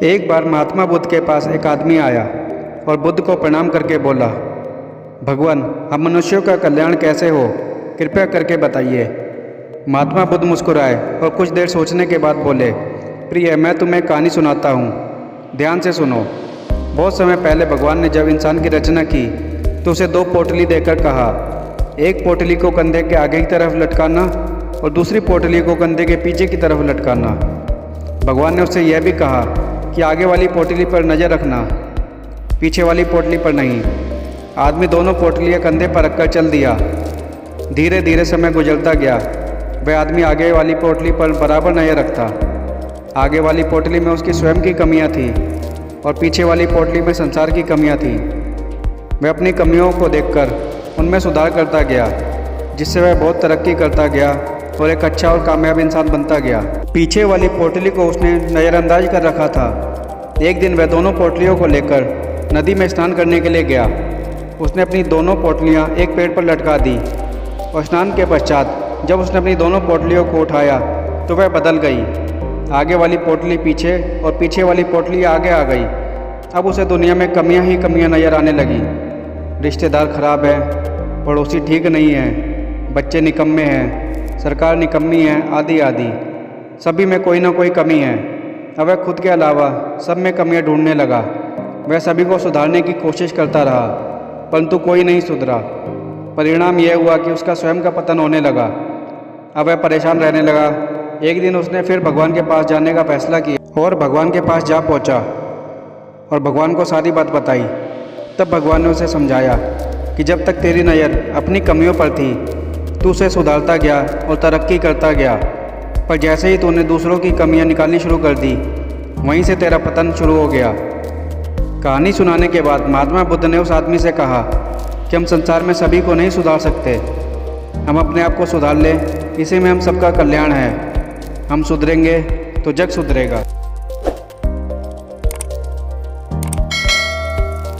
एक बार महात्मा बुद्ध के पास एक आदमी आया और बुद्ध को प्रणाम करके बोला, भगवान, हम मनुष्यों का कल्याण कैसे हो, कृपया करके बताइए। महात्मा बुद्ध मुस्कुराए और कुछ देर सोचने के बाद बोले, प्रिय, मैं तुम्हें कहानी सुनाता हूँ, ध्यान से सुनो। बहुत समय पहले भगवान ने जब इंसान की रचना की तो उसे दो पोटली देकर कहा, एक पोटली को कंधे के आगे की तरफ लटकाना और दूसरी पोटली को कंधे के पीछे की तरफ लटकाना। भगवान ने उससे यह भी कहा कि आगे वाली पोटली पर नज़र रखना, पीछे वाली पोटली पर नहीं। आदमी दोनों पोटलियाँ कंधे पर रखकर चल दिया। धीरे धीरे समय गुजरता गया। वह आदमी आगे वाली पोटली पर बराबर नज़र रखता। आगे वाली पोटली में उसकी स्वयं की कमियां थी और पीछे वाली पोटली में संसार की कमियां थी। वह अपनी कमियों को देखकर उनमें सुधार करता गया, जिससे वह बहुत तरक्की करता गया और एक अच्छा और कामयाब इंसान बनता गया। पीछे वाली पोटली को उसने नज़रअंदाज कर रखा था। एक दिन वह दोनों पोटलियों को लेकर नदी में स्नान करने के लिए गया। उसने अपनी दोनों पोटलियाँ एक पेड़ पर लटका दी और स्नान के पश्चात जब उसने अपनी दोनों पोटलियों को उठाया तो वह बदल गई। आगे वाली पोटली पीछे और पीछे वाली पोटली आगे आ गई। अब उसे दुनिया में कमियां ही कमियां नज़र आने लगी। रिश्तेदार खराब है, पड़ोसी ठीक नहीं है, बच्चे निकम्मे हैं, सरकार निकम्मी है, आदि आदि। सभी में कोई ना कोई कमी है। अब वह खुद के अलावा सब में कमियां ढूंढने लगा। वह सभी को सुधारने की कोशिश करता रहा, परंतु कोई नहीं सुधरा। परिणाम यह हुआ कि उसका स्वयं का पतन होने लगा। अब वह परेशान रहने लगा। एक दिन उसने फिर भगवान के पास जाने का फैसला किया और भगवान के पास जा पहुंचा और भगवान को सारी बात बताई। तब भगवान ने उसे समझाया कि जब तक तेरी नज़र अपनी कमियों पर थी, तू उसे सुधारता गया और तरक्की करता गया, पर जैसे ही तूने दूसरों की कमियां निकालनी शुरू कर दी, वहीं से तेरा पतन शुरू हो गया। कहानी सुनाने के बाद महात्मा बुद्ध ने उस आदमी से कहा कि हम संसार में सभी को नहीं सुधार सकते। हम अपने आप को सुधार लें, इसी में हम सबका कल्याण है। हम सुधरेंगे तो जग सुधरेगा।